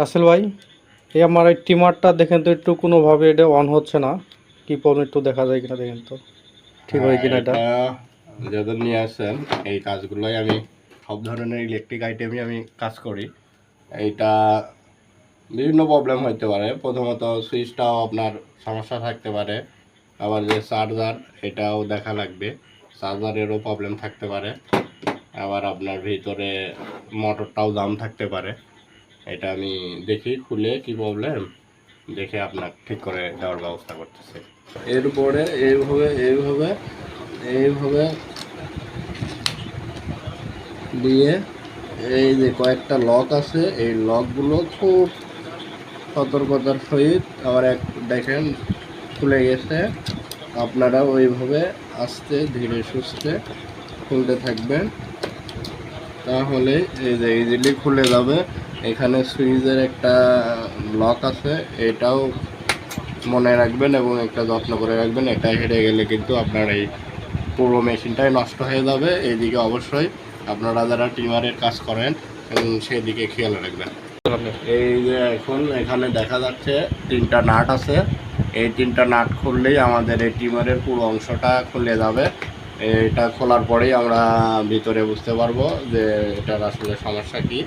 রাসেল ভাই, এই আমার এই ট্রিমারটা দেখেন তো একটু কোনোভাবে এটা অন হচ্ছে না। কি প্রবলেম একটু দেখা যায় কিনা দেখেন তো, ঠিক হয় কিনা এটা। এটা যাদের নিয়ে আসেন এই কাজগুলোই আমি সব ধরনের ইলেকট্রিক আইটেমই আমি কাজ করি। এইটা বিভিন্ন প্রবলেম হতে পারে। প্রথমত সুইচটাও আপনার সমস্যা থাকতে পারে, আবার যে চার্জার এটাও দেখা লাগবে, চার্জারেরও প্রবলেম থাকতে পারে, আবার আপনার ভিতরে মোটরটাও জাম থাকতে পারে। এটা আমি দেখি খুলে কি প্রবলেম দেখে আপনার ঠিক করে দেওয়ার ব্যবস্থা করতেছি। এরপরে এইভাবে এইভাবে এইভাবে দিয়ে এই যে কয়েকটা লক আছে, এই লকগুলো খুব সতর্কতার সহিত আবার এক দেখেন খুলে গেছে। আপনারা ওইভাবে আস্তে ধীরে সুস্থে খুলতে থাকবেন, তাহলে এই যে ইজিলি খুলে যাবে। এখানে সুইচের একটা লক আছে, এটাও মনে রাখবেন এবং একটা যত্ন করে রাখবেন। এটা হেরে গেলে কিন্তু আপনার এই পুরো মেশিনটাই নষ্ট হয়ে যাবে। এইদিকে অবশ্যই আপনারা যারা ট্রিমারের কাজ করেন সেদিকে খেয়াল রাখবেন। এই যে এখন এখানে দেখা যাচ্ছে 3টা নাট আছে, এই 3টা নাট খুললেই আমাদের এই ট্রিমারের পুরো অংশটা খুলে যাবে। এটা খোলার পরেই আমরা ভিতরে বুঝতে পারবো যে এটার আসলে সমস্যা কি।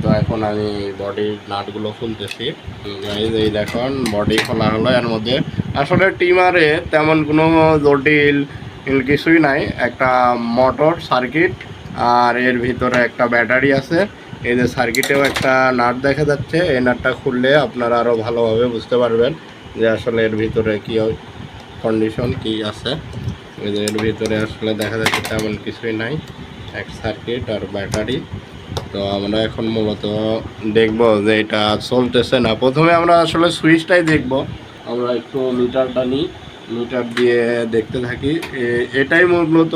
তো এখন আমি বডির নাটগুলো খুলতেছি। এই দেখুন বডি খোলা হলো। এর মধ্যে আসলে ট্রিমারে তেমন কোনো জটিল কিছুই নাই, একটা মোটর সার্কিট আর এর ভিতরে একটা ব্যাটারি আছে। এই যে সার্কিটেও একটা নাট দেখা যাচ্ছে, এই নাটটা খুললে আপনারা আরও ভালোভাবে বুঝতে পারবেন যে আসলে এর ভিতরে কী কন্ডিশন কি আছে। এই যে এর ভিতরে আসলে দেখা যাচ্ছে তেমন কিছুই নাই, এক সার্কিট আর ব্যাটারি। তো আমরা এখন মূলত দেখব যে এটা চলতেছে না। প্রথমে আমরা আসলে সুইচটাই দেখব। আমরা একটু মিটারটা নিই, মিটার দিয়ে দেখতে থাকি। এটাই মূলত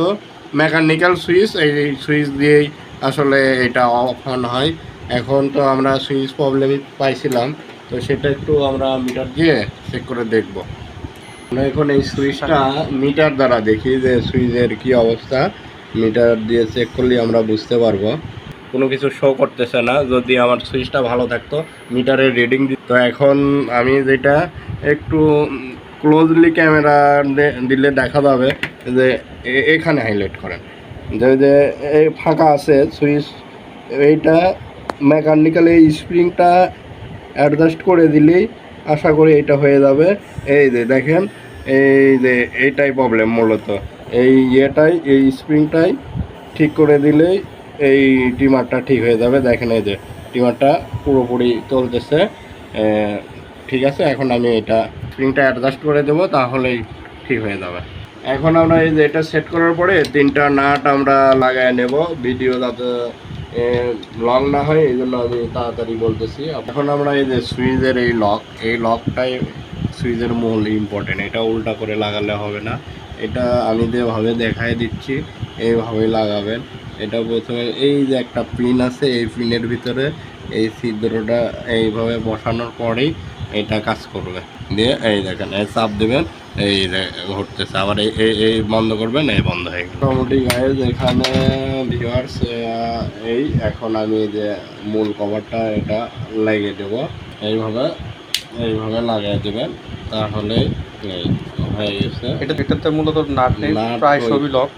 মেকানিক্যাল সুইচ, এই সুইচ দিয়েই আসলে এটা অফ অন হয়। এখন তো আমরা সুইচ প্রবলেমই পাইছিলাম, তো সেটা একটু আমরা মিটার দিয়ে চেক করে দেখব। আমরা এখন এই সুইচটা মিটার দ্বারা দেখি যে সুইচের কি অবস্থা। মিটার দিয়ে চেক করলে আমরা বুঝতে পারবো। কোনো কিছু শো করতেছে না। যদি আমার সুইচটা ভালো থাকতো মিটারের রিডিং দিত। এখন আমি যেটা একটু ক্লোজলি ক্যামেরা দিলে দেখা যাবে যে এখানে হাইলাইট করেন যে এই ফাঁকা আছে সুইচ, এইটা মেকানিক্যাল এই স্প্রিংটা অ্যাডজাস্ট করে দিলেই আশা করি এটা হয়ে যাবে। এই যে দেখেন, এই যে এইটাই প্রবলেম মূলত। এই এই স্প্রিংটাই ঠিক করে দিলেই এই ট্রিমারটা ঠিক হয়ে যাবে। দেখেন এই যে ট্রিমারটা পুরোপুরি চলতেছে। ঠিক আছে, এখন আমি এটা স্প্রিংটা অ্যাডজাস্ট করে দেবো, তাহলেই ঠিক হয়ে যাবে। এখন আমরা এই যে এটা সেট করার পরে 3টা নাট আমরা লাগায় নেব, ভিডিও যাতে লং না হয় এই জন্য আমি তাড়াতাড়ি বলতেছি। এখন আমরা এই যে সুইচের এই লকটাই সুইচের মূল ইম্পর্টেন্ট। এটা উল্টা করে লাগালে হবে না, এটা আমি যেভাবে দেখাই দিচ্ছি এইভাবেই লাগাবেন। এটা প্রথমে এই যে একটা পিন আছে, এই পিনের ভিতরে এই ছিদ্রটা এইভাবে বসানোর পরেই এটা কাজ করবে। দিয়ে এই দেখেন এই চাপ দেবেন, এই ঘুরতেছে। আবার এই বন্ধ করবেন, এই বন্ধ হয়ে গেল। মোটামুটি গাইজ এখানে ভিউয়ার্স এই এখন আমি যে মূল কভারটা এটা লাগিয়ে দেব। এইভাবে এইভাবে লাগিয়ে দেবেন, তাহলে এই হয়ে গেছে। এটাতে মূলত নাট নেই, প্রায় সবই লক।